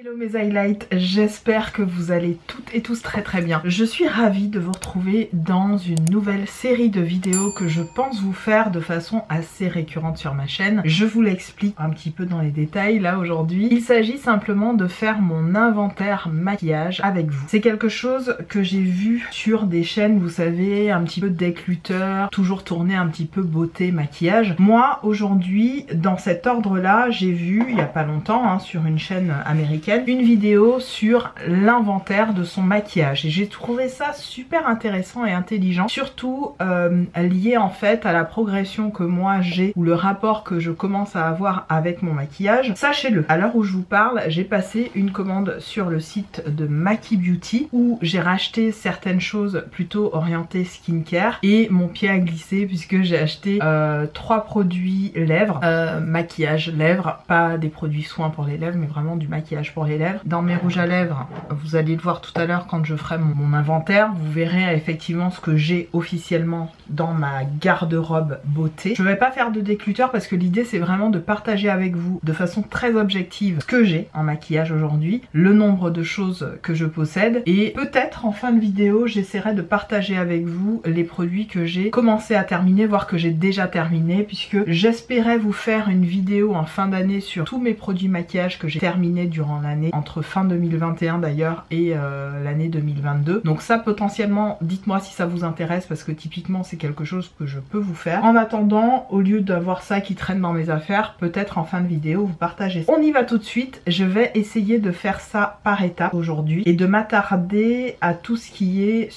Hello mes highlights, j'espère que vous allez toutes et tous très très bien. Je suis ravie de vous retrouver dans une nouvelle série de vidéos que je pense vous faire de façon assez récurrente sur ma chaîne. Je vous l'explique un petit peu dans les détails là aujourd'hui. Il s'agit simplement de faire mon inventaire maquillage avec vous. C'est quelque chose que j'ai vu sur des chaînes, vous savez, un petit peu décluteur, toujours tourné un petit peu beauté, maquillage. Moi aujourd'hui, dans cet ordre là, j'ai vu il y a pas longtemps sur une chaîne américaine une vidéo sur l'inventaire de son maquillage et j'ai trouvé ça super intéressant et intelligent, surtout lié en fait à la progression que moi j'ai ou le rapport que je commence à avoir avec mon maquillage. Sachez-le, à l'heure où je vous parle, j'ai passé une commande sur le site de Maki Beauty où j'ai racheté certaines choses plutôt orientées skincare et mon pied a glissé puisque j'ai acheté 3 produits lèvres, maquillage lèvres, pas des produits soins pour les lèvres mais vraiment du maquillage pour les lèvres. Dans mes rouges à lèvres, vous allez le voir tout à l'heure quand je ferai mon inventaire, vous verrez effectivement ce que j'ai officiellement dans ma garde-robe beauté. Je ne vais pas faire de décluteur parce que l'idée c'est vraiment de partager avec vous de façon très objective ce que j'ai en maquillage aujourd'hui, le nombre de choses que je possède et peut-être en fin de vidéo j'essaierai de partager avec vous les produits que j'ai commencé à terminer, voire que j'ai déjà terminé, puisque j'espérais vous faire une vidéo en fin d'année sur tous mes produits maquillage que j'ai terminés durant l'année, entre fin 2021 d'ailleurs et l'année 2022. Donc ça potentiellement, dites-moi si ça vous intéresse parce que typiquement c'est quelque chose que je peux vous faire. En attendant, au lieu d'avoir ça qui traîne dans mes affaires, peut-être en fin de vidéo vous partagez ça. On y va tout de suite, je vais essayer de faire ça par étapes aujourd'hui et de m'attarder à tout ce qui est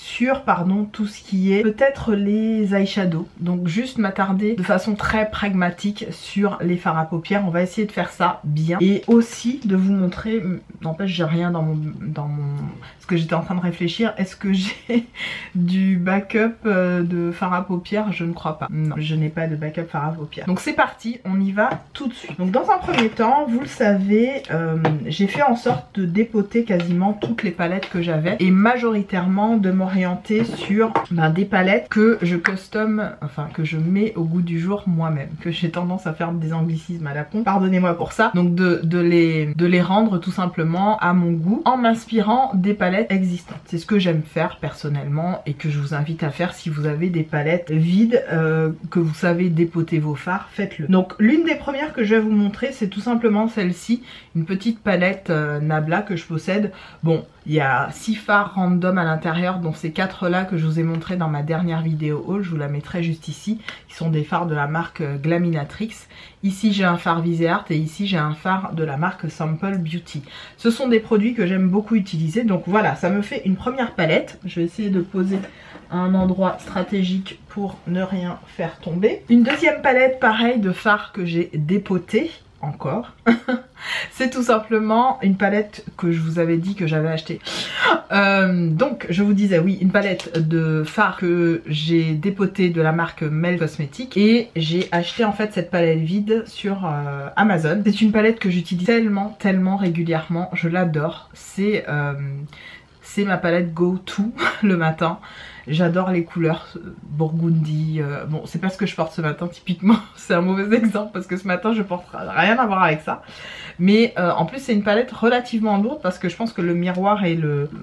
tout ce qui est peut-être les eyeshadows. Donc juste m'attarder de façon très pragmatique sur les fards à paupières. On va essayer de faire ça bien et aussi de vous montrer, n'empêche j'ai rien dans mon parce que j'étais en train de réfléchir, est-ce que j'ai du backup de fard à paupières? Je ne crois pas. Non, je n'ai pas de backup fard à paupières. Donc c'est parti, on y va tout de suite. Donc dans un premier temps, vous le savez, j'ai fait en sorte de dépoter quasiment toutes les palettes que j'avais et majoritairement de m'orienter sur des palettes que je custom, enfin que je mets au goût du jour moi-même, que j'ai tendance à faire des anglicismes à la con, pardonnez-moi pour ça. Donc de les rendre tout simplement à mon goût en m'inspirant des palettes existantes. C'est ce que j'aime faire personnellement et que je vous invite à faire si vous avez des palettes vides, que vous savez dépoter vos fards, faites-le. Donc l'une des premières que je vais vous montrer c'est tout simplement celle-ci, une petite palette Nabla que je possède. Bon, il y a 6 fards random à l'intérieur dont ces 4 là que je vous ai montré dans ma dernière vidéo haul, je vous la mettrai juste ici, qui sont des fards de la marque Glaminatrix. Ici j'ai un fard Viseart et ici j'ai un fard de la marque Sample Beauty. Ce sont des produits que j'aime beaucoup utiliser, donc voilà, ça me fait une première palette. Je vais essayer de poser à un endroit stratégique pour ne rien faire tomber. Une deuxième palette pareil de fards que j'ai dépoté encore. C'est tout simplement une palette que je vous avais dit que j'avais achetée. Donc je vous disais oui, une palette de fards que j'ai dépotée de la marque Mel Cosmetics et j'ai acheté en fait cette palette vide sur Amazon. C'est une palette que j'utilise tellement régulièrement, je l'adore. C'est ma palette go to le matin. J'adore les couleurs burgundy. Bon, c'est pas ce que je porte ce matin typiquement. C'est un mauvais exemple parce que ce matin je porte rien à voir avec ça. Mais en plus c'est une palette relativement lourde parce que je pense que le miroir et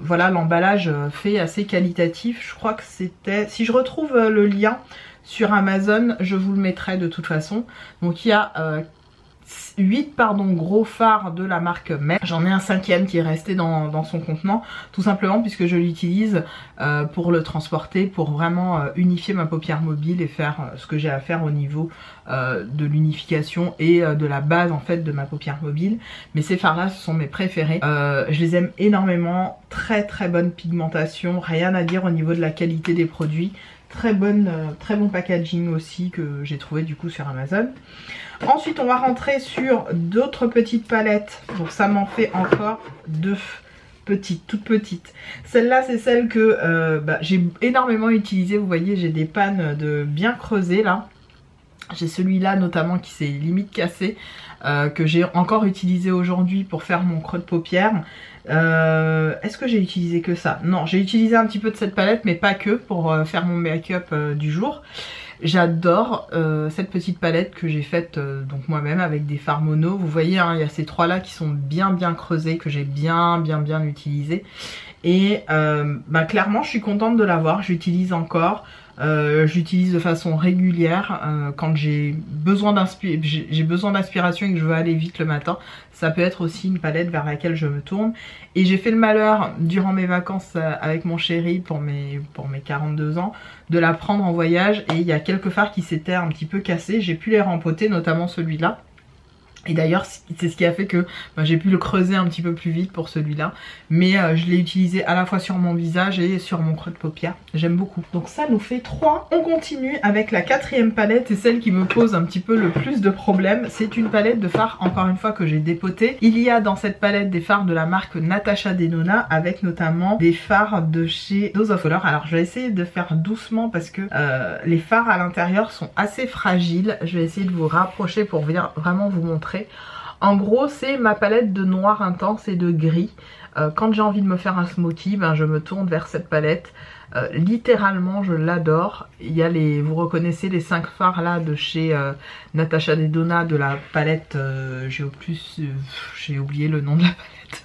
l'emballage fait assez qualitatif. Je crois que c'était... Si je retrouve le lien sur Amazon, je vous le mettrai de toute façon. Donc il y a 8 gros fards de la marque Mel. J'en ai un 5e qui est resté dans son contenant, tout simplement puisque je l'utilise pour le transporter, pour vraiment unifier ma paupière mobile et faire ce que j'ai à faire au niveau de l'unification et de la base en fait de ma paupière mobile. Mais ces fards là ce sont mes préférés, je les aime énormément, très bonne pigmentation, rien à dire au niveau de la qualité des produits. Très bon packaging aussi que j'ai trouvé du coup sur Amazon. Ensuite on va rentrer sur d'autres petites palettes. Donc ça m'en fait encore 2 petites, toutes petites. Celle-là c'est celle que j'ai énormément utilisée. Vous voyez j'ai des pannes de bien creuser là. J'ai celui-là notamment qui s'est limite cassé, que j'ai encore utilisé aujourd'hui pour faire mon creux de paupière. Est-ce que j'ai utilisé que ça? Non, j'ai utilisé un petit peu de cette palette mais pas que, pour faire mon make-up du jour. J'adore cette petite palette que j'ai faite donc moi-même avec des fards mono. Vous voyez, hein, il y a ces trois là qui sont bien creusés, que j'ai bien utilisé. Et clairement je suis contente de l'avoir, j'utilise encore. J'utilise de façon régulière quand j'ai besoin d'inspiration et que je veux aller vite le matin. Ça peut être aussi une palette vers laquelle je me tourne. Et j'ai fait le malheur durant mes vacances avec mon chéri pour mes 42 ans de la prendre en voyage, et il y a quelques fards qui s'étaient un petit peu cassés. J'ai pu les rempoter, notamment celui-là. Et d'ailleurs c'est ce qui a fait que j'ai pu le creuser un petit peu plus vite pour celui-là. Mais je l'ai utilisé à la fois sur mon visage et sur mon creux de paupière. J'aime beaucoup. Donc ça nous fait 3. On continue avec la 4e palette, et celle qui me pose un petit peu le plus de problèmes. C'est une palette de fards, encore une fois, que j'ai dépotée. Il y a dans cette palette des fards de la marque Natasha Denona, avec notamment des fards de chez Dose of Color. Alors je vais essayer de faire doucement parce que les fards à l'intérieur sont assez fragiles. Je vais essayer de vous rapprocher pour vraiment vous montrer. En gros, c'est ma palette de noir intense et de gris. Quand j'ai envie de me faire un smoky, je me tourne vers cette palette. Littéralement, je l'adore. Il y a vous reconnaissez les 5 fards là de chez Natasha Denona, de la palette. J'ai oublié le nom de la palette.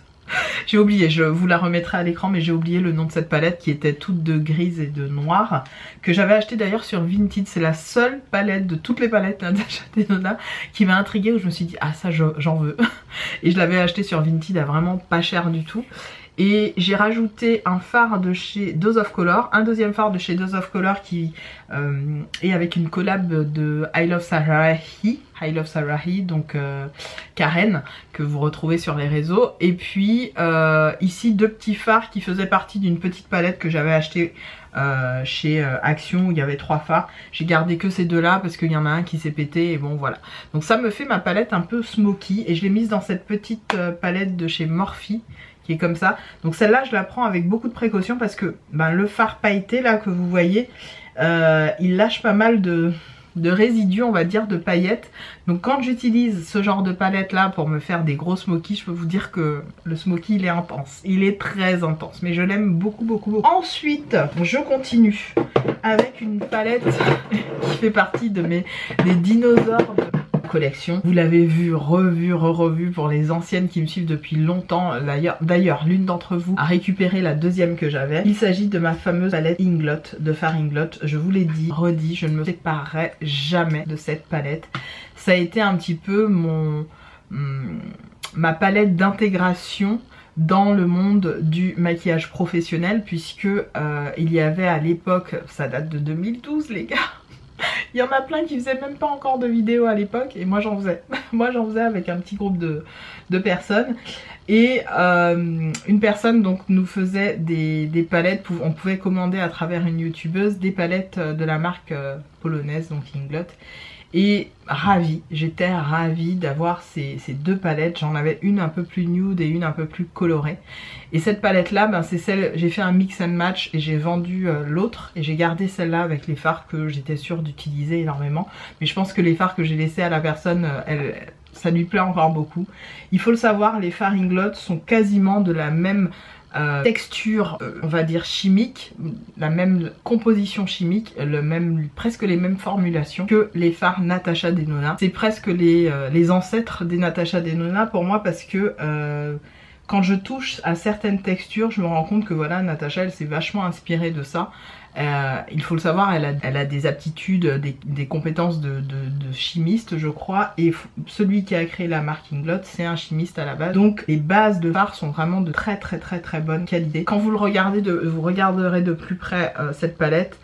J'ai oublié, je vous la remettrai à l'écran, mais j'ai oublié le nom de cette palette qui était toute de grise et de noir, que j'avais acheté d'ailleurs sur Vinted. C'est la seule palette de toutes les palettes Natasha Denona qui m'a intriguée, où je me suis dit ah ça j'en veux. Et je l'avais acheté sur Vinted à vraiment pas cher du tout. Et j'ai rajouté un fard de chez Dose of Color, un deuxième fard de chez Dose of Color qui est avec une collab de I Love Sarahi, donc Karen, que vous retrouvez sur les réseaux. Et puis ici 2 petits fards qui faisaient partie d'une petite palette que j'avais achetée chez Action, où il y avait 3 fards. J'ai gardé que ces 2 là parce qu'il y en a un qui s'est pété, et bon voilà. Donc ça me fait ma palette un peu smoky, et je l'ai mise dans cette petite palette de chez Morphe, qui est comme ça. Donc celle-là je la prends avec beaucoup de précaution parce que le fard pailleté là que vous voyez, il lâche pas mal de résidus, on va dire, de paillettes. Donc quand j'utilise ce genre de palette là pour me faire des gros smokies, je peux vous dire que le smoky il est intense, il est très intense, mais je l'aime beaucoup. Ensuite je continue avec une palette qui fait partie des dinosaures de collection. Vous l'avez vu, revu pour les anciennes qui me suivent depuis longtemps. D'ailleurs, l'une d'entre vous a récupéré la 2e que j'avais. Il s'agit de ma fameuse palette Inglot, de fard Inglot. Je vous l'ai dit, redit, je ne me séparerai jamais de cette palette. Ça a été un petit peu ma palette d'intégration dans le monde du maquillage professionnel, puisque il y avait à l'époque, ça date de 2012 les gars. Il y en a plein qui faisaient même pas encore de vidéos à l'époque, et moi j'en faisais. Moi j'en faisais avec un petit groupe de personnes. Et une personne donc nous faisait des palettes, on pouvait commander à travers une youtubeuse des palettes de la marque polonaise, donc Inglot. Et j'étais ravie d'avoir ces 2 palettes. J'en avais une un peu plus nude et une un peu plus colorée. Et cette palette là, c'est celle, j'ai fait un mix and match et j'ai vendu l'autre. Et j'ai gardé celle-là avec les fards que j'étais sûre d'utiliser énormément. Mais je pense que les fards que j'ai laissés à la personne, ça lui plaît encore beaucoup. Il faut le savoir, les fards Inglot sont quasiment de la même texture, on va dire chimique, la même composition chimique, presque les mêmes formulations que les fards Natasha Denona. C'est presque les ancêtres des Natasha Denona pour moi, parce que quand je touche à certaines textures, je me rends compte que voilà, Natasha elle s'est vachement inspirée de ça. Il faut le savoir, elle a des aptitudes, des compétences de chimiste je crois, et celui qui a créé la marque Inglot c'est un chimiste à la base. Donc les bases de fard sont vraiment de très bonne qualité. Quand vous vous regarderez de plus près cette palette,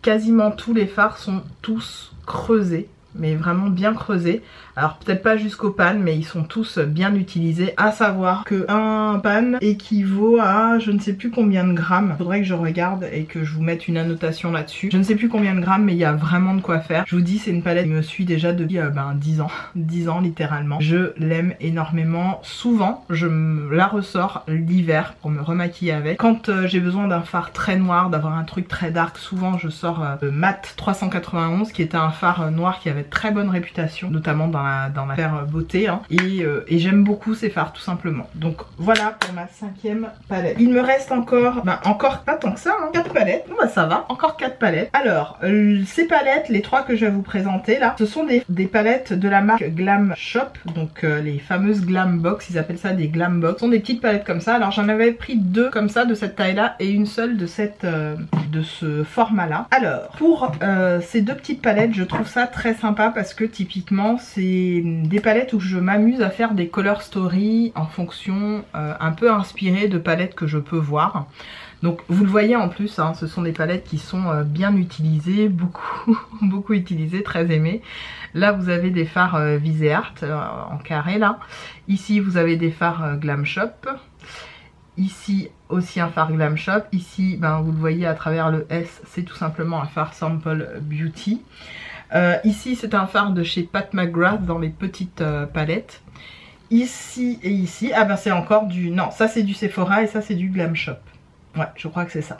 quasiment tous les fards sont tous creusés, mais vraiment bien creusés. Alors peut-être pas jusqu'au pan, mais ils sont tous bien utilisés. À savoir que un pan équivaut à je ne sais plus combien de grammes. Faudrait que je regarde et que je vous mette une annotation là-dessus. Je ne sais plus combien de grammes, mais il y a vraiment de quoi faire. Je vous dis, c'est une palette qui me suit déjà depuis 10 ans. 10 ans littéralement. Je l'aime énormément. Souvent, je la ressors l'hiver pour me remaquiller avec. Quand j'ai besoin d'un fard très noir, d'avoir un truc très dark, souvent je sors le Mat 391 qui était un fard noir qui avait avait très bonne réputation, notamment dans la sphère beauté, hein. Et j'aime beaucoup ces fards tout simplement. Donc voilà pour ma 5e palette. Il me reste encore, encore pas tant que ça, hein, 4 palettes. Bon ça va, encore 4 palettes. Alors ces palettes, les 3 que je vais vous présenter là, ce sont des palettes de la marque Glam Shop, donc les fameuses Glam Box, ils appellent ça des Glam Box. Ce sont des petites palettes comme ça. Alors j'en avais pris 2 comme ça de cette taille là et une seule de ce format là. Alors pour ces 2 petites palettes, je trouve ça très sympa parce que typiquement c'est des palettes où je m'amuse à faire des color story en fonction un peu inspirées de palettes que je peux voir. Donc vous le voyez en plus, hein, ce sont des palettes qui sont bien utilisées, beaucoup utilisées, très aimées. Là vous avez des fards Viseart en carré là. Ici vous avez des fards Glam Shop. Ici aussi un phare Glam Shop. Ici vous le voyez à travers le S, c'est tout simplement un phare Sample Beauty. Ici c'est un phare de chez Pat McGrath dans les petites palettes. Ici et ici, c'est encore du... Non, ça c'est du Sephora et ça c'est du Glam Shop. Ouais, je crois que c'est ça.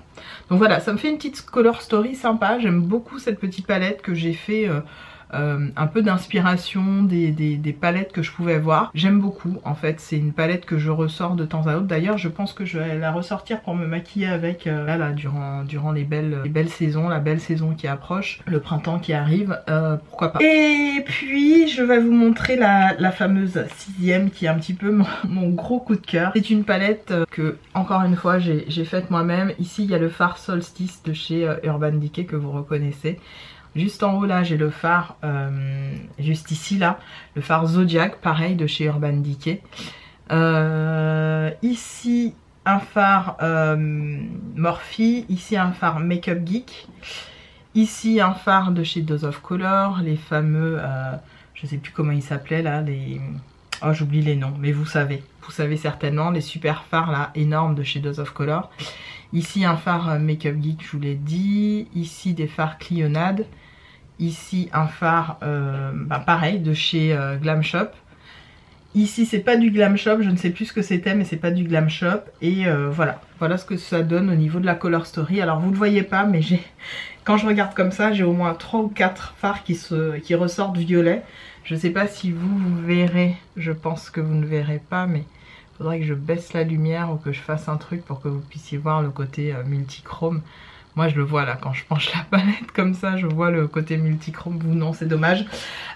Donc voilà, ça me fait une petite color story sympa. J'aime beaucoup cette petite palette que j'ai fait un peu d'inspiration des palettes que je pouvais voir. J'aime beaucoup en fait, c'est une palette que je ressors de temps à autre. D'ailleurs je pense que je vais la ressortir pour me maquiller avec là durant les belles saisons, la belle saison qui approche, le printemps qui arrive, pourquoi pas. Et puis je vais vous montrer la fameuse 6e qui est un petit peu mon gros coup de cœur. C'est une palette que encore une fois j'ai faite moi-même. Ici il y a le phare Solstice de chez Urban Decay que vous reconnaissez. Juste en haut là j'ai le phare, juste ici là, le phare Zodiac, pareil de chez Urban Decay. Ici un phare Morphe, ici un phare Makeup Geek. Ici un phare de chez Dose of Color, les fameux, je sais plus comment ils s'appelaient là, les... Oh j'oublie les noms, mais vous savez certainement, les super phares là, énormes de chez Dose of Color. Ici un phare Makeup Geek, je vous l'ai dit. Ici des phares Clionade. Ici un phare pareil de chez Glam Shop. Ici c'est pas du Glam Shop, je ne sais plus ce que c'était mais c'est pas du Glam Shop. Et voilà ce que ça donne au niveau de la color story. Alors vous le voyez pas mais quand je regarde comme ça j'ai au moins 3 ou 4 phares qui ressortent violet. Je sais pas si vous verrez, je pense que vous ne verrez pas mais... faudrait que je baisse la lumière ou que je fasse un truc pour que vous puissiez voir le côté multichrome. Moi je le vois là, quand je penche la palette comme ça, je vois le côté multichrome. Vous non, c'est dommage.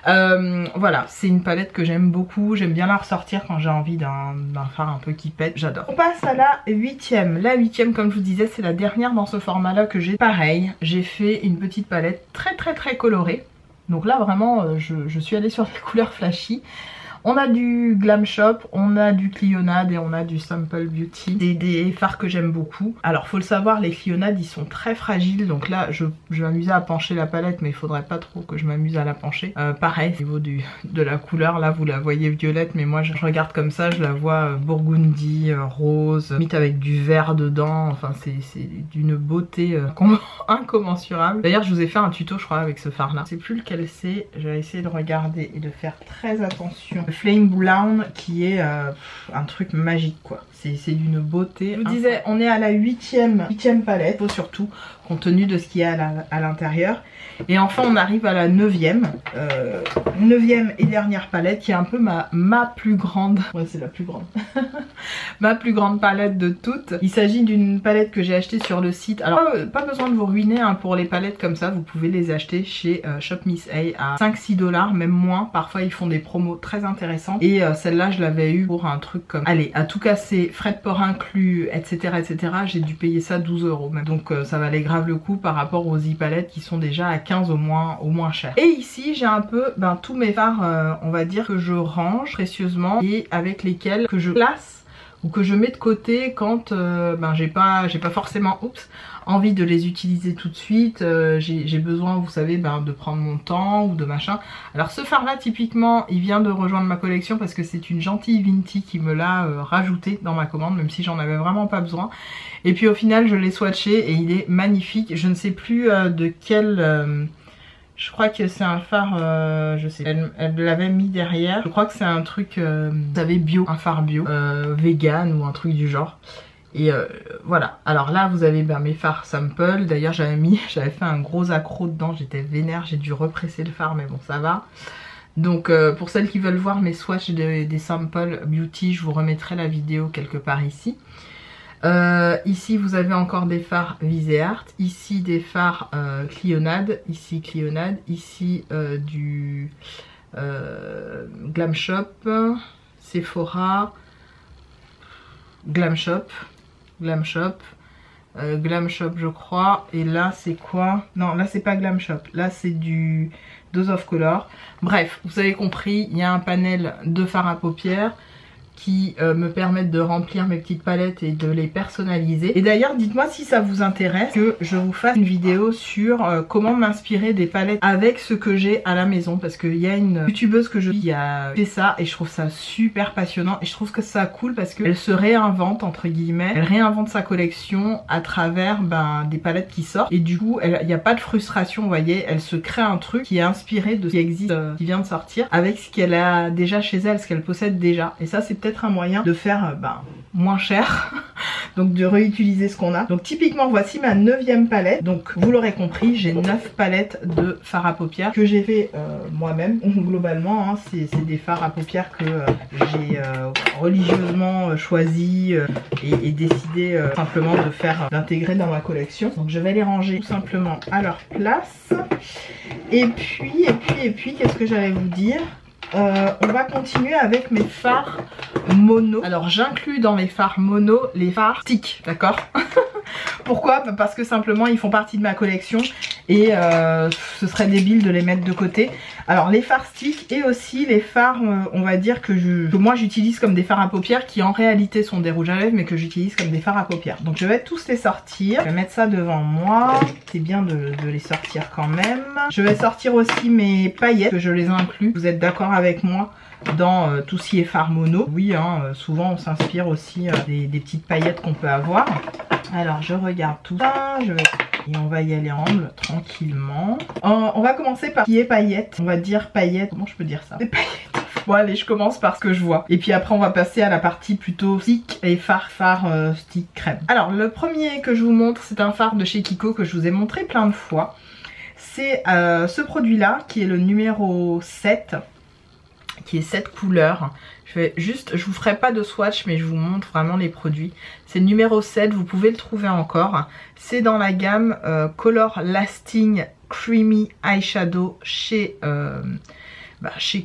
Voilà, c'est une palette que j'aime beaucoup. J'aime bien la ressortir quand j'ai envie d'un phare un peu qui pète, j'adore. On passe à la 8e. La 8e, comme je vous disais, c'est la dernière dans ce format là que j'ai. Pareil, j'ai fait une petite palette très colorée. Donc là vraiment, je suis allée sur des couleurs flashy. On a du Glam Shop, on a du Clionade et on a du Sample Beauty. Des fards que j'aime beaucoup. Alors faut le savoir, les Clionades ils sont très fragiles. Donc là je vais m'amuser à pencher la palette mais il faudrait pas trop que je m'amuse à la pencher. Pareil, au niveau de la couleur, là vous la voyez violette mais moi je regarde comme ça, je la vois burgundy, rose, limite avec du vert dedans. Enfin c'est d'une beauté incommensurable. D'ailleurs je vous ai fait un tuto je crois avec ce phare là. Je sais plus lequel c'est, je vais essayer de regarder et de faire très attention. Flame Brown qui est un truc magique quoi, c'est d'une beauté. Je vous disais on est à la 8e palette, surtout compte tenu de ce qu'il y a à l'intérieur. Et enfin on arrive à la 9e et dernière palette qui est un peu ma plus grande, ouais c'est la plus grande ma plus grande palette de toutes. Il s'agit d'une palette que j'ai achetée sur le site. Alors pas besoin de vous ruiner hein, pour les palettes comme ça, vous pouvez les acheter chez Shop Miss A à 5-6 $, même moins, parfois ils font des promos très intéressantes. Et celle-là je l'avais eu pour un truc comme, allez, à tout casser, frais de port inclus, etc. j'ai dû payer ça 12 € même. Donc ça valait grave le coup par rapport aux e-palettes qui sont déjà à 15 au moins cher. Et ici j'ai un peu tous mes fards on va dire que je range précieusement et avec lesquels que je place ou que je mets de côté quand j'ai pas forcément envie de les utiliser tout de suite. J'ai besoin vous savez de prendre mon temps ou de machin. Alors ce phare là typiquement il vient de rejoindre ma collection parce que c'est une gentille Vinti qui me l'a rajouté dans ma commande même si j'en avais vraiment pas besoin. Et puis au final je l'ai swatché et il est magnifique. Je ne sais plus de quel... je crois que c'est un phare, je sais, elle l'avait mis derrière. Je crois que c'est un truc, vous savez, bio, un phare bio, vegan ou un truc du genre. Et voilà, alors là vous avez mes fards sample. D'ailleurs j'avais fait un gros accro dedans, j'étais vénère, j'ai dû represser le fard mais bon ça va. Donc pour celles qui veulent voir mes swatchs des samples beauty, je vous remettrai la vidéo quelque part ici. Ici vous avez encore des fards Viseart, ici des fards Clionade, ici du Glam Shop, Sephora, Glam Shop je crois, et là c'est quoi? Non, là c'est pas Glam Shop, là c'est du Dose of Color. Bref, vous avez compris, il y a un panel de fards à paupières qui me permettent de remplir mes petites palettes et de les personnaliser. Et d'ailleurs dites-moi si ça vous intéresse que je vous fasse une vidéo sur comment m'inspirer des palettes avec ce que j'ai à la maison, parce qu'il y a une youtubeuse que je suis qui a fait ça et je trouve ça super passionnant et je trouve que ça cool parce qu'elle se réinvente entre guillemets, elle réinvente sa collection à travers des palettes qui sortent et du coup il n'y a pas de frustration, vous voyez, elle se crée un truc qui est inspiré de ce qui existe, qui vient de sortir, avec ce qu'elle a déjà chez elle, ce qu'elle possède déjà, et ça c'est peut-être un moyen de faire moins cher donc de réutiliser ce qu'on a. Donc typiquement voici ma 9e palette, donc vous l'aurez compris j'ai 9 palettes de fards à paupières que j'ai fait moi-même. Globalement hein, c'est des fards à paupières que j'ai religieusement choisi et décidé simplement d'intégrer dans ma collection. Donc je vais les ranger tout simplement à leur place. Et puis qu'est-ce que j'allais vous dire? On va continuer avec mes fards mono. Alors j'inclus dans mes fards mono les fards stick, d'accord? Pourquoi? Parce que simplement ils font partie de ma collection et ce serait débile de les mettre de côté. Alors les fards stick et aussi les fards on va dire que moi j'utilise comme des fards à paupières qui en réalité sont des rouges à lèvres mais que j'utilise comme des fards à paupières. Donc je vais tous les sortir, je vais mettre ça devant moi, c'est bien de les sortir quand même. Je vais sortir aussi mes paillettes, que je les inclus, vous êtes d'accord avec moi dans tout ce qui est fard mono. Oui hein, souvent on s'inspire aussi des petites paillettes qu'on peut avoir. Alors je regarde tout ça, et on va y aller ensemble tranquillement. On va commencer par ce qui est paillettes. On va dire paillettes, comment je peux dire ça? Des paillettes. Bon allez, je commence par ce que je vois. Et puis après on va passer à la partie plutôt stick et fard stick crème. Alors le premier que je vous montre, c'est un fard de chez Kiko que je vous ai montré plein de fois. C'est ce produit là qui est le numéro 7. Qui est cette couleur. Je vous ferai pas de swatch mais je vous montre vraiment les produits. C'est le numéro 7, vous pouvez le trouver encore. C'est dans la gamme Color Lasting Creamy Eyeshadow chez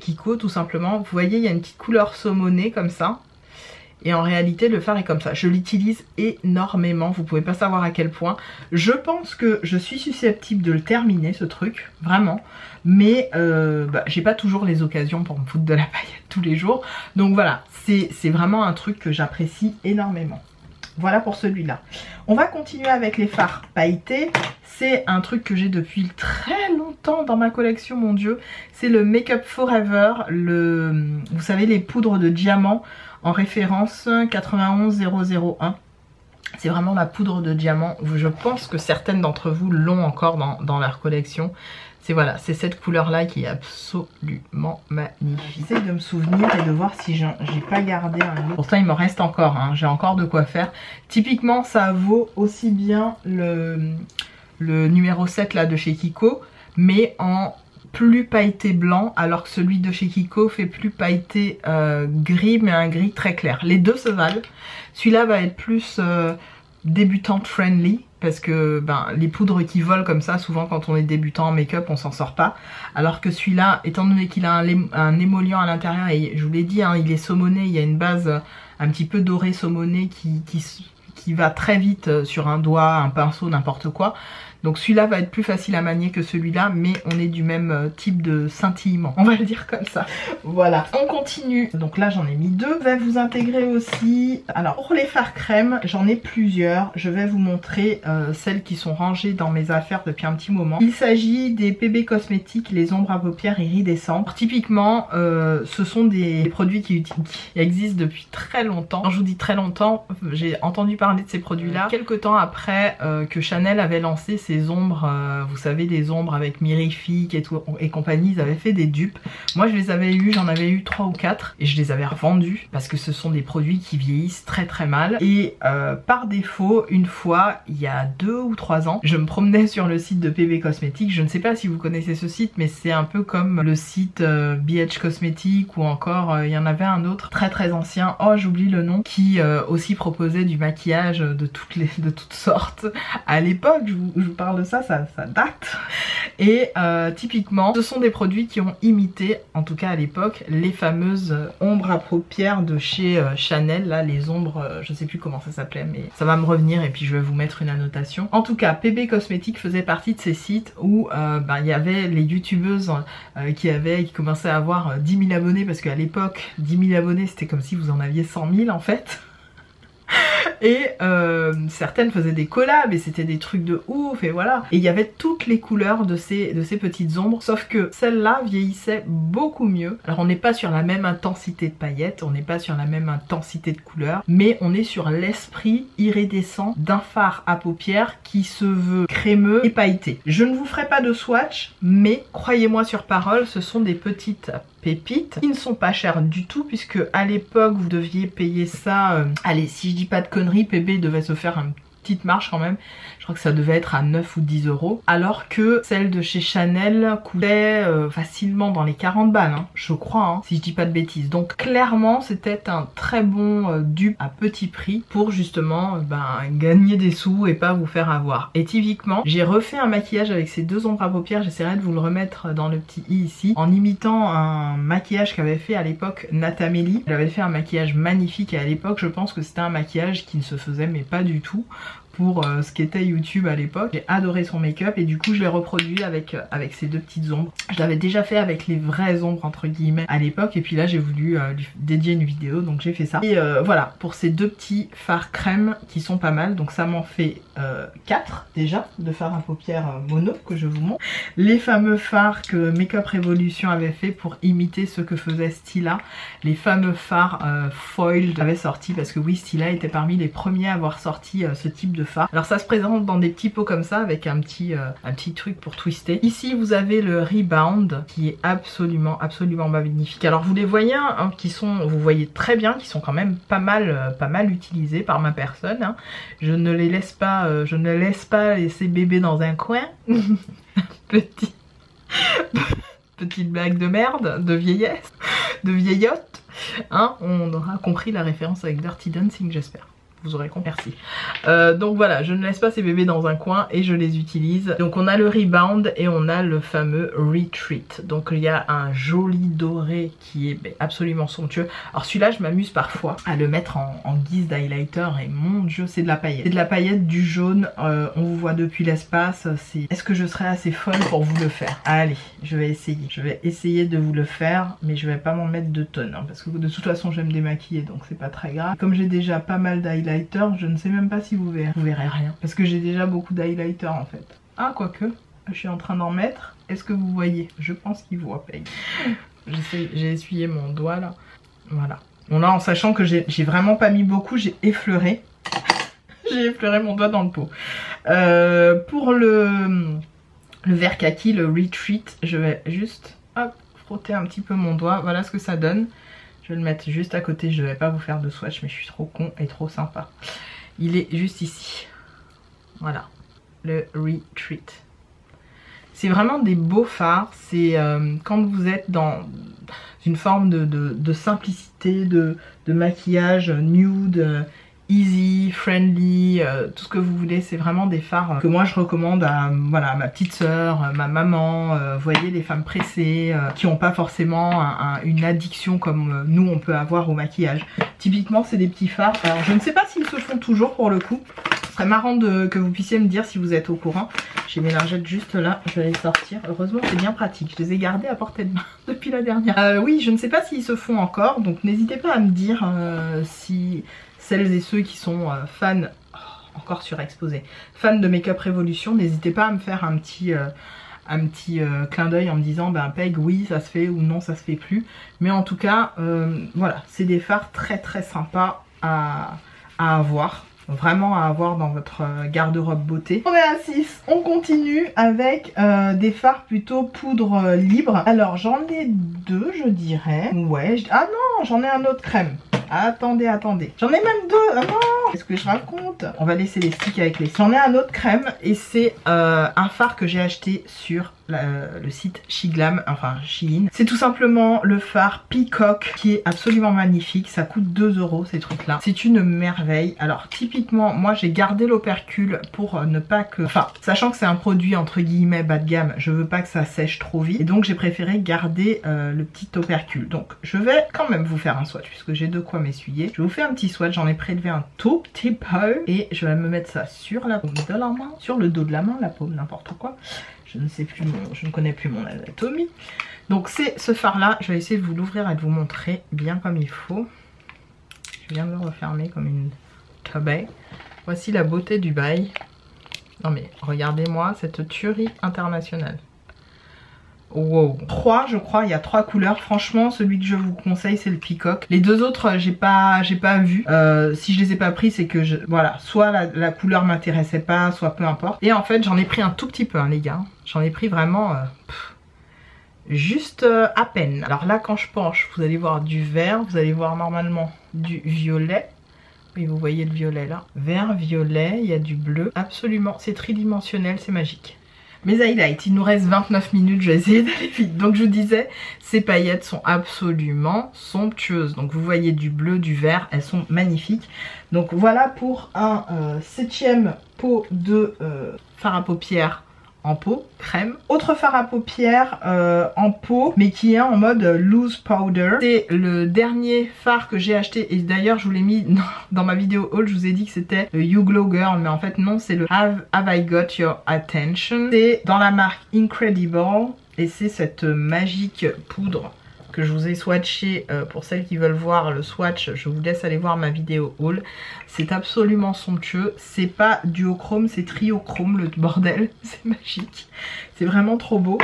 Kiko tout simplement. Vous voyez il y a une petite couleur saumonée comme ça. Et en réalité le fard est comme ça. Je l'utilise énormément, vous pouvez pas savoir à quel point. Je pense que je suis susceptible de le terminer ce truc, vraiment. Mais j'ai pas toujours les occasions pour me foutre de la paillette tous les jours. Donc voilà, c'est vraiment un truc que j'apprécie énormément. Voilà pour celui-là. On va continuer avec les fards pailletés. C'est un truc que j'ai depuis très longtemps dans ma collection, mon dieu. C'est le Make Up Forever, vous savez les poudres de diamant en référence 91001. C'est vraiment la poudre de diamant. Je pense que certaines d'entre vous l'ont encore dans leur collection. C'est cette couleur là qui est absolument magnifique. J'essaie de me souvenir et de voir si j'ai pas gardé un autre. Pourtant il m'en reste encore, hein. J'ai encore de quoi faire. Typiquement ça vaut aussi bien le numéro 7 là de chez Kiko, mais en plus pailleté blanc, alors que celui de chez Kiko fait plus pailleté gris, mais un gris très clair. Les deux se valent. Celui-là va être plus débutante friendly, parce que les poudres qui volent comme ça, souvent quand on est débutant en make-up on s'en sort pas, alors que celui-là, étant donné qu'il a un émollient à l'intérieur, et je vous l'ai dit hein, il est saumoné, il y a une base un petit peu dorée saumonée qui va très vite sur un doigt, un pinceau, n'importe quoi. Donc celui-là va être plus facile à manier que celui-là, mais on est du même type de scintillement, on va le dire comme ça. Voilà, on continue. Donc là j'en ai mis deux. Je vais vous intégrer aussi, alors pour les fards crème, j'en ai plusieurs. Je vais vous montrer celles qui sont rangées dans mes affaires depuis un petit moment. Il s'agit des PB Cosmétiques, les ombres à paupières iridescentes. Typiquement, ce sont des produits qui existent depuis très longtemps. Quand je vous dis très longtemps, j'ai entendu parler de ces produits-là quelques temps après que Chanel avait lancé ces ombres, vous savez, des ombres avec Mirifique et tout et compagnie, ils avaient fait des dupes. Moi je les avais eu, j'en avais eu 3 ou 4 et je les avais revendus parce que ce sont des produits qui vieillissent très très mal. Et par défaut, une fois, il y a 2 ou 3 ans, je me promenais sur le site de PB Cosmetics. Je ne sais pas si vous connaissez ce site, mais c'est un peu comme le site BH Cosmetics ou encore il y en avait un autre très très ancien, oh j'oublie le nom, qui aussi proposait du maquillage de toutes sortes. À l'époque, je vous parle de ça date. Et typiquement, ce sont des produits qui ont imité, en tout cas à l'époque, les fameuses ombres à paupières de chez Chanel. Là, les ombres, je sais plus comment ça s'appelait, mais ça va me revenir et puis je vais vous mettre une annotation. En tout cas, PB Cosmetics faisait partie de ces sites où il y avait les youtubeuses qui commençaient à avoir 10 000 abonnés, parce qu'à l'époque, 10 000 abonnés, c'était comme si vous en aviez 100 000 en fait. Et certaines faisaient des collabs et c'était des trucs de ouf et voilà. Et il y avait toutes les couleurs de ces petites ombres, sauf que celle-là vieillissait beaucoup mieux. Alors on n'est pas sur la même intensité de paillettes, on n'est pas sur la même intensité de couleurs, mais on est sur l'esprit iridescent d'un fard à paupières qui se veut crémeux et pailleté. Je ne vous ferai pas de swatch, mais croyez-moi sur parole, ce sont des petites pépites qui ne sont pas chères du tout, puisque à l'époque vous deviez payer ça, allez, si je dis pas de conneries, PB devait se faire une petite marge quand même, je crois que ça devait être à 9 ou 10 euros, alors que celle de chez Chanel coûtait facilement dans les 40 balles, hein, je crois, hein, si je dis pas de bêtises. Donc clairement c'était un très bon dupe à petit prix pour justement gagner des sous et pas vous faire avoir. Et typiquement j'ai refait un maquillage avec ces 2 ombres à paupières, j'essaierai de vous le remettre dans le petit i ici, en imitant un maquillage qu'avait fait à l'époque Natamélie. Elle avait fait un maquillage magnifique et à l'époque je pense que c'était un maquillage qui ne se faisait mais pas du tout pour ce qu'était YouTube à l'époque. J'ai adoré son make-up et du coup je l'ai reproduit avec ces 2 petites ombres. Je l'avais déjà fait avec les vraies ombres entre guillemets à l'époque et puis là j'ai voulu lui dédier une vidéo, donc j'ai fait ça. Et voilà, pour ces 2 petits fards crème qui sont pas mal, donc ça m'en fait 4 déjà de fards à paupières mono que je vous montre. Les fameux fards que Makeup Revolution avait fait pour imiter ce que faisait Stila, les fameux fards foil avaient sorti, parce que oui, Stila était parmi les premiers à avoir sorti ce type de phare. Alors ça se présente dans des petits pots comme ça avec un petit truc pour twister. Ici vous avez le Rebound qui est absolument magnifique. Alors vous les voyez hein, vous voyez très bien qu'ils sont quand même pas mal utilisés par ma personne, hein. Je ne laisse pas laisser bébé dans un coin. Petite blague de merde, de vieillesse, de vieillotte, hein. On aura compris la référence avec Dirty Dancing, j'espère. Vous aurez compris. Merci. Donc voilà, je ne laisse pas ces bébés dans un coin et je les utilise. Donc on a le Rebound et on a le fameux Retreat. Donc il y a un joli doré qui est absolument somptueux. Alors celui-là je m'amuse parfois à le mettre en guise d'highlighter et mon dieu c'est de la paillette. C'est de la paillette, du jaune, on vous voit depuis l'espace. Est-ce que je serai assez folle pour vous le faire? Allez, je vais essayer. Je vais essayer de vous le faire, mais je vais pas m'en mettre 2 tonnes. Hein, parce que de toute façon je vais me démaquiller donc c'est pas très grave. Comme j'ai déjà pas mal d'highlighter, je ne sais même pas si vous verrez. Vous verrez rien. Parce que j'ai déjà beaucoup d'highlighter en fait. Ah, quoique, je suis en train d'en mettre. Est-ce que vous voyez? Je pense qu'il voit, Peg. J'ai essuyé mon doigt là. Voilà. Bon là, en sachant que j'ai vraiment pas mis beaucoup, j'ai effleuré. J'ai effleuré mon doigt dans le pot. Pour le vert kaki, le Retreat, je vais juste hop, frotter un petit peu mon doigt. Voilà ce que ça donne. Je vais le mettre juste à côté, je ne vais pas vous faire de swatch mais je suis trop con et trop sympa. Il est juste ici. Voilà, le Retreat. C'est vraiment des beaux fards, c'est quand vous êtes dans une forme de simplicité, de maquillage nude, easy, friendly, tout ce que vous voulez. C'est vraiment des fards que moi je recommande à voilà, ma petite soeur, ma maman, vous voyez, les femmes pressées qui n'ont pas forcément une addiction comme nous on peut avoir au maquillage. Typiquement c'est des petits fards, alors je ne sais pas s'ils se font toujours pour le coup. Ce serait marrant que vous puissiez me dire si vous êtes au courant. J'ai mes lingettes juste là, je vais les sortir. Heureusement c'est bien pratique, je les ai gardées à portée de main depuis la dernière. Oui, je ne sais pas s'ils se font encore, donc n'hésitez pas à me dire si celles et ceux qui sont fans, encore surexposés, fans de Makeup Revolution, n'hésitez pas à me faire un petit clin d'œil en me disant ben Peg, oui ça se fait ou non ça se fait plus. Mais en tout cas, voilà, c'est des fards très très sympas à avoir. Vraiment à avoir dans votre garde-robe beauté. On est à 6. On continue avec des fards plutôt poudre libre. Alors j'en ai 2 je dirais. Ouais, ah non, j'en ai un autre crème. Attendez. J'en ai même 2. Ah non, qu'est-ce que je raconte? On va laisser les sticks avec les... J'en ai un autre crème et c'est un fard que j'ai acheté sur le site Shiglam, enfin Shein. C'est tout simplement le fard Peacock qui est absolument magnifique. Ça coûte 2 € ces trucs là. C'est une merveille. Alors typiquement moi j'ai gardé l'opercule pour ne pas que... Enfin sachant que c'est un produit entre guillemets bas de gamme, je veux pas que ça sèche trop vite. Et donc j'ai préféré garder le petit opercule. Donc je vais quand même vous faire un swatch puisque j'ai de quoi m'essuyer. Je vais vous faire un petit swatch. J'en ai prélevé un tout petit peu et je vais me mettre ça sur la paume de la main, sur le dos de la main, la paume, n'importe quoi. Je ne sais plus, je ne connais plus mon anatomie. Donc c'est ce fard là, je vais essayer de vous l'ouvrir et de vous montrer bien comme il faut. Je viens de le refermer comme une tabac. Voici la beauté du bail. Non mais regardez-moi cette tuerie internationale. Wow. 3 je crois, il y a 3 couleurs. Franchement celui que je vous conseille c'est le Peacock. Les 2 autres j'ai pas vu. Si je les ai pas pris c'est que voilà, soit la couleur m'intéressait pas, soit peu importe. Et en fait j'en ai pris un tout petit peu hein, les gars. J'en ai pris vraiment juste à peine. Alors là quand je penche vous allez voir du vert, vous allez voir normalement du violet. Oui vous voyez le violet là. Vert, violet, il y a du bleu. Absolument, c'est tridimensionnel, c'est magique. Mes highlights, il nous reste 29 minutes, je vais essayer d'aller vite. Donc je vous disais, ces paillettes sont absolument somptueuses. Donc vous voyez du bleu, du vert, elles sont magnifiques. Donc voilà pour un 7e pot de fard à paupières en pot, crème. Autre fard à paupières en pot, mais qui est en mode loose powder. C'est le dernier fard que j'ai acheté, et d'ailleurs je vous l'ai mis dans ma vidéo haul, je vous ai dit que c'était le You Glow Girl, mais en fait non, c'est le Have I Got Your Attention. C'est dans la marque Incredible, et c'est cette magique poudre que je vous ai swatché. Pour celles qui veulent voir le swatch, je vous laisse aller voir ma vidéo haul. C'est absolument somptueux. C'est pas duochrome, c'est triochrome le bordel. C'est magique. C'est vraiment trop beau.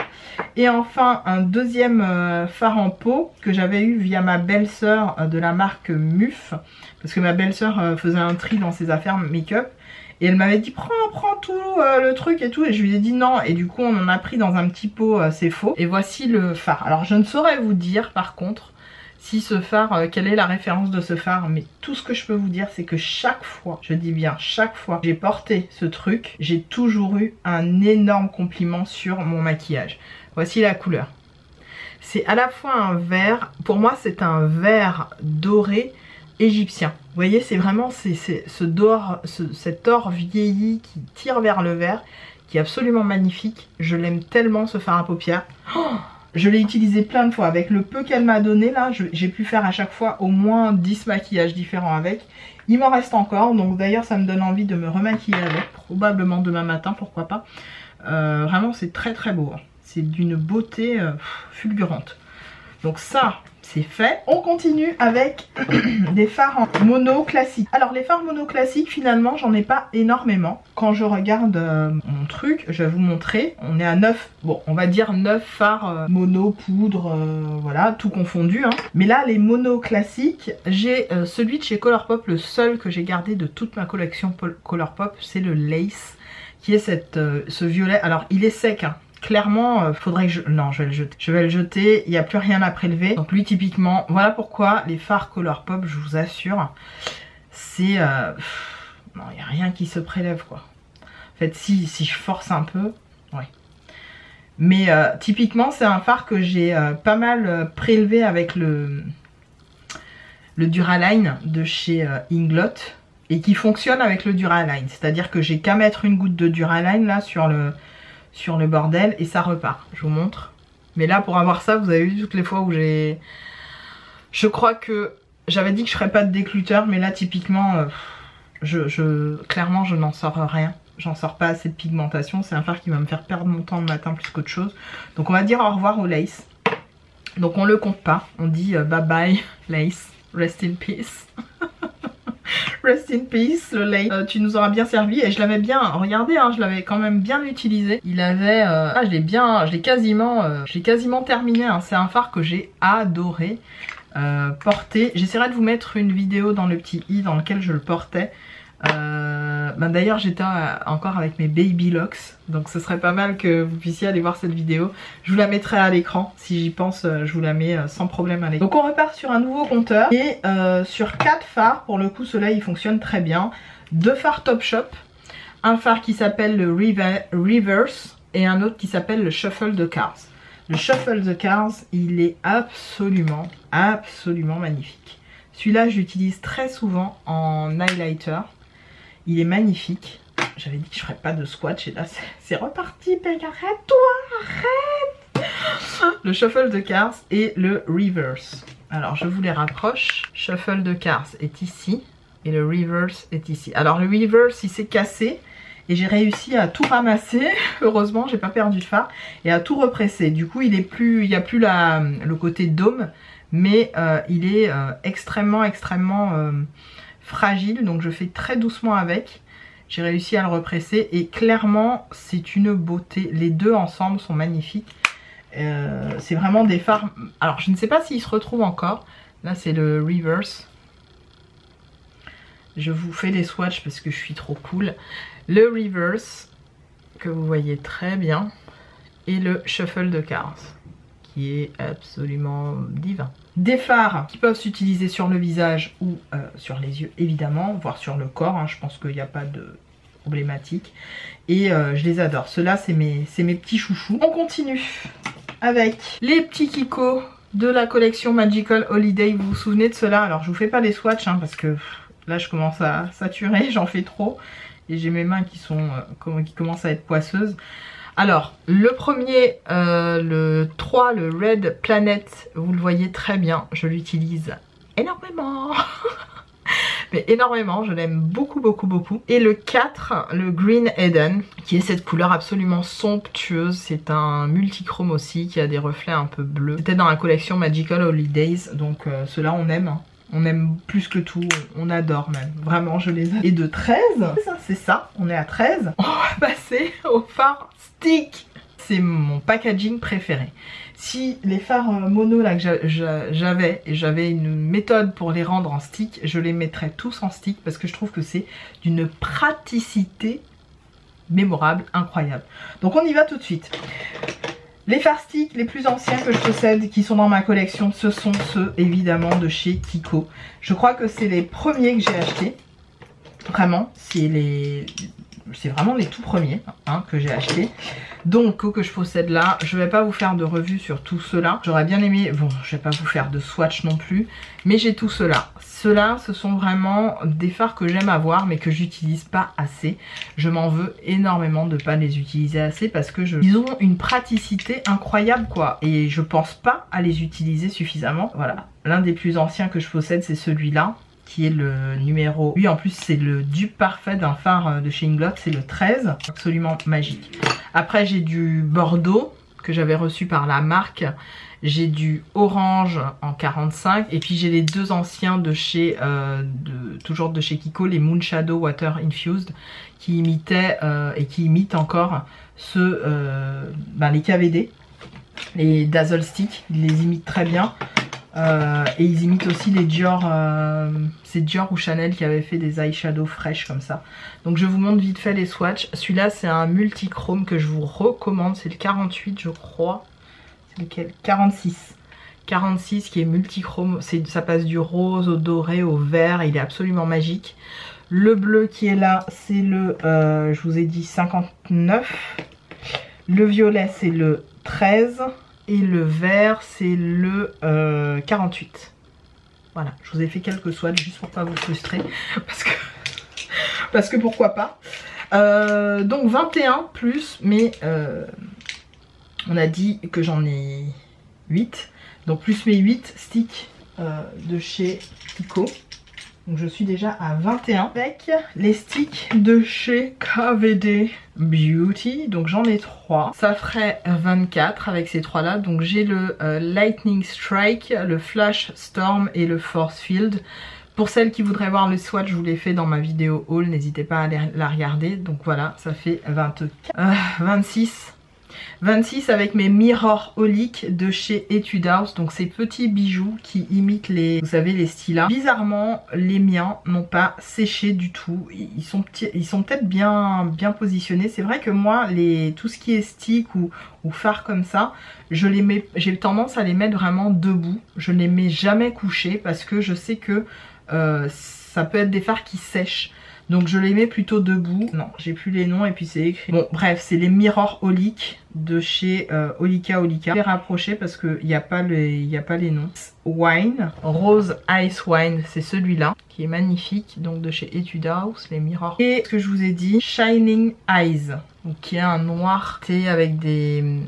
Et enfin un deuxième fard en pot que j'avais eu via ma belle-sœur de la marque Muf. Parce que ma belle-sœur faisait un tri dans ses affaires make-up. Et elle m'avait dit prends tout le truc et tout, et je lui ai dit non, et du coup on en a pris dans un petit pot, c'est faux. Et voici le fard. Alors je ne saurais vous dire par contre si ce fard, quelle est la référence de ce fard, mais tout ce que je peux vous dire c'est que chaque fois, je dis bien chaque fois j'ai porté ce truc, j'ai toujours eu un énorme compliment sur mon maquillage. Voici la couleur. C'est à la fois un vert, pour moi c'est un vert doré égyptien. Vous voyez, c'est vraiment cet or vieilli qui tire vers le vert, qui est absolument magnifique. Je l'aime tellement ce fard à paupières. Oh, je l'ai utilisé plein de fois. Avec le peu qu'elle m'a donné là, j'ai pu faire à chaque fois au moins 10 maquillages différents avec. Il m'en reste encore, donc d'ailleurs ça me donne envie de me remaquiller avec, probablement demain matin, pourquoi pas. Vraiment c'est très très beau. C'est d'une beauté fulgurante. Donc ça, c'est fait. On continue avec des fards en mono classique. Alors les fards mono classiques, finalement, j'en ai pas énormément. Quand je regarde mon truc, je vais vous montrer. On est à 9, bon, on va dire 9 fards mono, poudre, voilà, tout confondu. Hein. Mais là, les mono classiques, j'ai celui de chez Colourpop, le seul que j'ai gardé de toute ma collection Colourpop, c'est le Lace, qui est ce violet. Alors, il est sec, hein. Clairement, faudrait que je... Non, je vais le jeter. Je vais le jeter, il n'y a plus rien à prélever. Donc lui, typiquement, voilà pourquoi les fards Colourpop, je vous assure, c'est... Non, il n'y a rien qui se prélève, quoi. En fait, si je force un peu, ouais. Mais typiquement, c'est un fard que j'ai pas mal prélevé avec le Duraline de chez Inglot. Et qui fonctionne avec le Duraline. C'est-à-dire que j'ai qu'à mettre une goutte de Duraline, là, sur le bordel et ça repart. Je vous montre. Mais là pour avoir ça, vous avez vu toutes les fois où j'ai... Je crois que j'avais dit que je ferais pas de décluteur, mais là typiquement, clairement je n'en sors rien. J'en sors pas assez de pigmentation. C'est un fard qui va me faire perdre mon temps le matin plus qu'autre chose. Donc on va dire au revoir au Lace. Donc on le compte pas. On dit bye bye Lace. Rest in peace. Rest in peace, le Lace. Tu nous auras bien servi et je l'avais bien, regardez, hein, je l'avais quand même bien utilisé. Il avait, je l'ai quasiment terminé. Hein. C'est un fard que j'ai adoré porter. J'essaierai de vous mettre une vidéo dans le petit i dans lequel je le portais. D'ailleurs j'étais encore avec mes baby locks, donc ce serait pas mal que vous puissiez aller voir cette vidéo. Je vous la mettrai à l'écran, si j'y pense je vous la mets sans problème à l'écran. Donc on repart sur un nouveau compteur et sur 4 phares, pour le coup ceux-là ils fonctionnent très bien. 2 phares Topshop, un phare qui s'appelle le Reverse et un autre qui s'appelle le Shuffle the Cars. Le Shuffle the Cars il est absolument magnifique. Celui-là je l'utilise très souvent en highlighter. Il est magnifique. J'avais dit que je ferais pas de swatch et là c'est reparti. Peg, arrête. Le Shuffle the Cars et le Reverse. Alors je vous les rapproche. Shuffle the Cars est ici et le Reverse est ici. Alors le Reverse il s'est cassé et j'ai réussi à tout ramasser. Heureusement j'ai pas perdu le phare et à tout represser. Du coup il n'y a plus le côté dôme, mais il est extrêmement fragile, donc je fais très doucement avec. J'ai réussi à le represser et clairement c'est une beauté. Les deux ensemble sont magnifiques. C'est vraiment des fards. Alors je ne sais pas s'ils se retrouvent encore. Là c'est le Reverse. Je vous fais les swatchs parce que je suis trop cool. Le Reverse que vous voyez très bien et le Shuffle the Cars qui est absolument divin. Des fards qui peuvent s'utiliser sur le visage ou sur les yeux évidemment, voire sur le corps, hein, je pense qu'il n'y a pas de problématique. Et je les adore, ceux-là c'est mes petits chouchous. On continue avec les petits Kiko de la collection Magical Holiday. Vous vous souvenez de ceux-là? Alors je vous fais pas les swatchs hein, parce que là je commence à saturer, j'en fais trop. Et j'ai mes mains qui commencent à être poisseuses. Alors, le premier, le 3, le Red Planet, vous le voyez très bien, je l'utilise énormément. Mais énormément, je l'aime beaucoup. Et le 4, le Green Eden, qui est cette couleur absolument somptueuse. C'est un multichrome aussi, qui a des reflets un peu bleus. C'était dans la collection Magical Holidays, donc ceux-là on aime. Hein. On aime plus que tout, on adore même. Vraiment, je les aime. Et de 13, c'est ça, on est à 13. On va passer au phare stick. C'est mon packaging préféré. Si les phares mono là que j'avais, et j'avais une méthode pour les rendre en stick, je les mettrais tous en stick parce que je trouve que c'est d'une praticité mémorable, incroyable. Donc on y va tout de suite. Les fards sticks les plus anciens que je possède qui sont dans ma collection, ce sont ceux évidemment de chez Kiko. Je crois que c'est les premiers que j'ai achetés. Vraiment, c'est vraiment les tout premiers hein, que j'ai achetés. Donc que je possède là, je vais pas vous faire de revue sur tout cela. J'aurais bien aimé, bon je vais pas vous faire de swatch non plus, mais j'ai tout cela. Ceux-là ce sont vraiment des fards que j'aime avoir mais que j'utilise pas assez. Je m'en veux énormément de pas les utiliser assez parce que ils ont une praticité incroyable quoi. Et je pense pas à les utiliser suffisamment. Voilà, l'un des plus anciens que je possède c'est celui-là, qui est le numéro... Lui en plus c'est le dupe parfait d'un phare de chez Inglot, c'est le 13, absolument magique. Après j'ai du Bordeaux que j'avais reçu par la marque, j'ai du Orange en 45 et puis j'ai les deux anciens de chez toujours de chez Kiko, les Moon Shadow Water Infused qui imitaient et qui imitent encore ceux, les KVD, les Dazzle Stick, ils les imitent très bien. Et ils imitent aussi les Dior, c'est Dior ou Chanel qui avait fait des eyeshadows fraîches comme ça. Donc je vous montre vite fait les swatchs. Celui-là c'est un multichrome que je vous recommande, c'est le 48 je crois. C'est lequel? 46. 46 qui est multichrome, ça passe du rose au doré au vert, il est absolument magique. Le bleu qui est là c'est le, je vous ai dit 59. Le violet c'est le 13. Et le vert c'est le 48. Voilà, je vous ai fait quelques swatchs juste pour pas vous frustrer. Parce que pourquoi pas. Donc 21 plus, mais on a dit que j'en ai 8. Donc plus mes 8 sticks de chez Kiko. Donc je suis déjà à 21 avec les sticks de chez KVD Beauty. Donc j'en ai 3. Ça ferait 24 avec ces 3 là. Donc j'ai le Lightning Strike, le Flash Storm et le Force Field. Pour celles qui voudraient voir le swatch, je vous l'ai fait dans ma vidéo haul. N'hésitez pas à la regarder. Donc voilà, ça fait 26 26 avec mes Mirror Holic de chez Etude House. Donc ces petits bijoux qui imitent les, vous savez, les stylas. Bizarrement, les miens n'ont pas séché du tout. Ils sont peut-être bien positionnés. C'est vrai que moi, tout ce qui est stick ou phare comme ça, j'ai tendance à les mettre vraiment debout. Je ne les mets jamais couchés parce que je sais que ça peut être des fards qui sèchent. Donc je les mets plutôt debout. Non, j'ai plus les noms et puis c'est écrit. Bon bref, c'est les Mirror Holic de chez Holika. Je vais rapprocher parce qu'il n'y a pas les noms. Wine, Rose Ice Wine, c'est celui-là qui est magnifique. Donc de chez Etude House, les Mirror. Et ce que je vous ai dit, Shining Eyes. Donc, qui est un noir thé avec des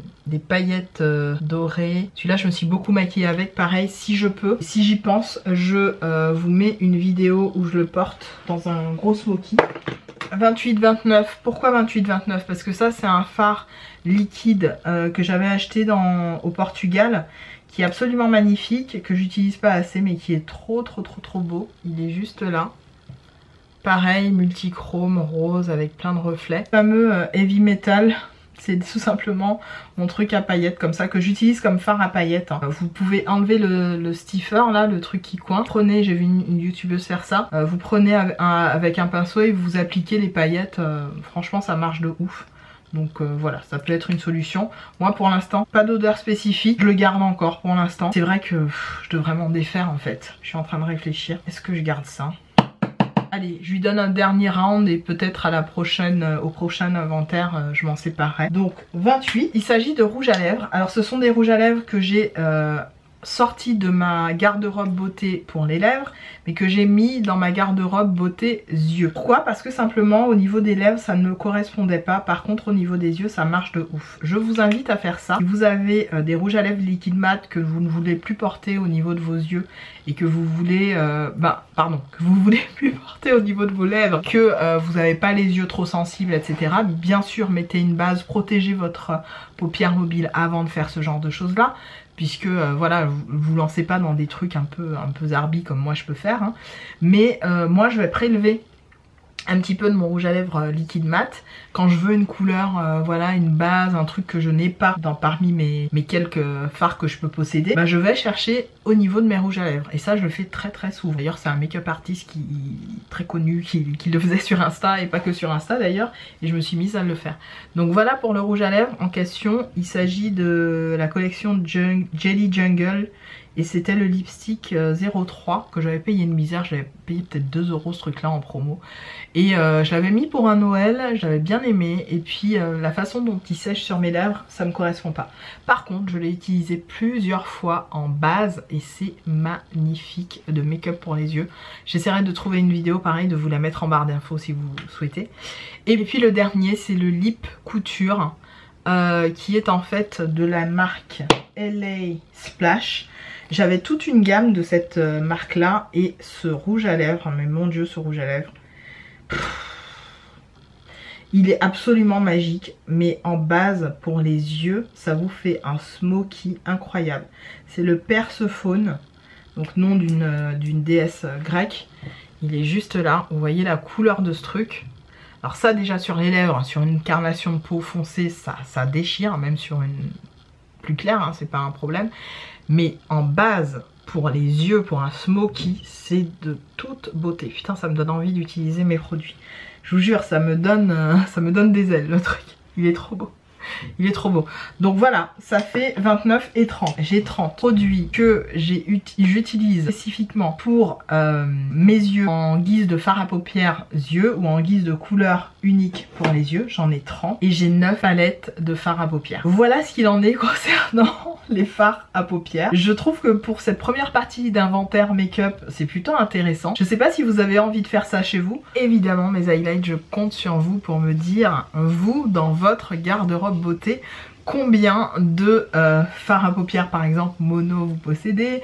paillettes dorées. Celui-là, je me suis beaucoup maquillée avec. Pareil, si je peux, si j'y pense, je vous mets une vidéo où je le porte dans un gros smoky. 28-29. Pourquoi 28-29? Parce que ça, c'est un fard liquide que j'avais acheté au Portugal, qui est absolument magnifique, que j'utilise pas assez, mais qui est trop beau. Il est juste là. Pareil, multichrome, rose avec plein de reflets. Le fameux Heavy Metal, c'est tout simplement mon truc à paillettes comme ça que j'utilise comme fard à paillettes. Hein. Vous pouvez enlever le stiffer là, le truc qui coince. Prenez, j'ai vu une youtubeuse faire ça. Vous prenez avec un pinceau et vous appliquez les paillettes. Franchement, ça marche de ouf. Donc voilà, ça peut être une solution. Moi pour l'instant, pas d'odeur spécifique. Je le garde encore pour l'instant. C'est vrai que je devrais m'en défaire en fait. Je suis en train de réfléchir. Est-ce que je garde ça ? Allez, je lui donne un dernier round et peut-être à la prochaine, au prochain inventaire, je m'en séparerai. Donc 28, il s'agit de rouge à lèvres. Alors ce sont des rouges à lèvres que j'ai sortis de ma garde-robe beauté pour les lèvres, mais que j'ai mis dans ma garde-robe beauté yeux. Pourquoi? Parce que simplement au niveau des lèvres ça ne me correspondait pas. Par contre au niveau des yeux ça marche de ouf. Je vous invite à faire ça. Si vous avez des rouges à lèvres liquide mat que vous ne voulez plus porter au niveau de vos yeux et que vous voulez, que vous voulez plus porter au niveau de vos lèvres, que vous n'avez pas les yeux trop sensibles, etc. Bien sûr, mettez une base, protégez votre paupière mobile avant de faire ce genre de choses là. Puisque voilà, vous lancez pas dans des trucs un peu zarbi comme moi je peux faire. Hein. Mais moi je vais prélever un petit peu de mon rouge à lèvres liquide mat quand je veux une couleur, voilà, une base, un truc que je n'ai pas parmi mes quelques fards que je peux posséder. Bah, je vais chercher au niveau de mes rouges à lèvres et ça je le fais très souvent. D'ailleurs c'est un make-up artiste très connu qui le faisait sur Insta et pas que sur Insta d'ailleurs, et je me suis mise à le faire. Donc voilà pour le rouge à lèvres en question. Il s'agit de la collection Jelly Jungle. Et c'était le lipstick 03 que j'avais payé une misère, j'avais payé peut-être 2 € ce truc là en promo. Et je l'avais mis pour un Noël, j'avais bien aimé. Et puis la façon dont il sèche sur mes lèvres, ça me correspond pas. Par contre, je l'ai utilisé plusieurs fois en base et c'est magnifique de make-up pour les yeux. J'essaierai de trouver une vidéo pareil, de vous la mettre en barre d'infos si vous souhaitez. Et puis le dernier, c'est le Lip Couture qui est en fait de la marque LA Splash. J'avais toute une gamme de cette marque là et ce rouge à lèvres, mais mon dieu ce rouge à lèvres, il est absolument magique, mais en base pour les yeux ça vous fait un smoky incroyable. C'est le Perséphone, donc nom d'une déesse grecque. Il est juste là, vous voyez la couleur de ce truc. Alors ça déjà sur les lèvres, sur une carnation de peau foncée ça déchire, même sur une plus claire, hein, c'est pas un problème. Mais en base, pour les yeux, pour un smoky, c'est de toute beauté. Putain, ça me donne envie d'utiliser mes produits. Je vous jure, ça me donne des ailes, le truc. Il est trop beau. Il est trop beau. Donc voilà, ça fait 29 et 30. J'ai 30 produits que j'utilise spécifiquement pour mes yeux en guise de fard à paupières yeux ou en guise de couleur unique pour les yeux. J'en ai 30 et j'ai 9 palettes de fard à paupières. Voilà ce qu'il en est concernant les fards à paupières. Je trouve que pour cette première partie d'inventaire make-up, c'est plutôt intéressant. Je sais pas si vous avez envie de faire ça chez vous. Évidemment, mes highlights, je compte sur vous pour me dire, vous, dans votre garde-robe beauté, combien de fards à paupières par exemple mono vous possédez,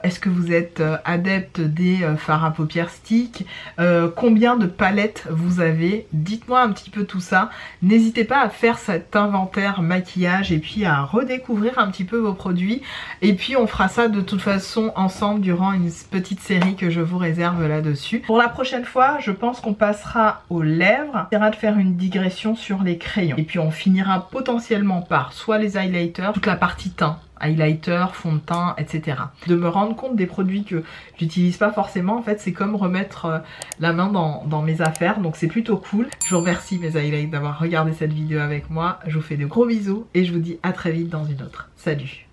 est-ce que vous êtes adepte des fards à paupières stick, combien de palettes vous avez, dites-moi un petit peu tout ça. N'hésitez pas à faire cet inventaire maquillage et puis à redécouvrir un petit peu vos produits, et puis on fera ça de toute façon ensemble durant une petite série que je vous réserve là-dessus. Pour la prochaine fois, je pense qu'on passera aux lèvres, on essaiera de faire une digression sur les crayons, et puis on finira potentiellement par soit les highlighters, toute la partie teint, highlighter, fond de teint, etc. De me rendre compte des produits que j'utilise pas forcément, en fait c'est comme remettre la main dans mes affaires, donc c'est plutôt cool. Je vous remercie mes highlights d'avoir regardé cette vidéo avec moi, je vous fais de gros bisous et je vous dis à très vite dans une autre. Salut!